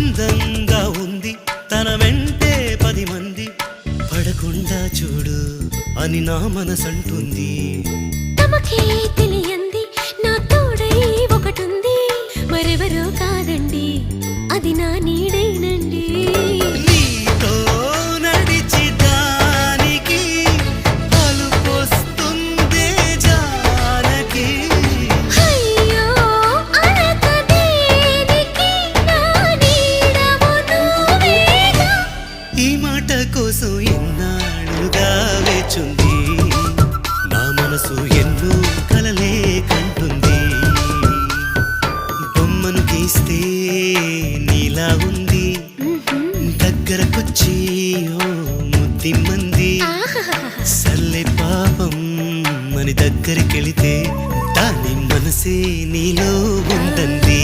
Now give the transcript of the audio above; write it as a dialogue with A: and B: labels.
A: అందంగా ఉంది తన వెంటే 10 మంది పడకుండా చూడు అని నా మనసంటుంది.
B: తమకే తెలియంది నా తోడై ఒకటుంది, మరెవరో కాదండి అది నా నీడేనండి.
A: నీతో నడిచి దానికి అలుపొస్తుందే జానకి.
B: అయ్యో అనక దేనికి నా నీడవు నువ్వేగా.
A: ఈ మాట కోసం ఎన్నాళ్ళుగా వేచుంది నా మనసు ఎన్నో కలలే కంటుంది. బొమ్మను గీస్తే నీలా ఉంది దగ్గరకొచ్చి ఓ ముద్దిమ్మంది. సల్లే పాపం అని దగ్గరికెళితే దాని మనసే నీలో ఉందంది.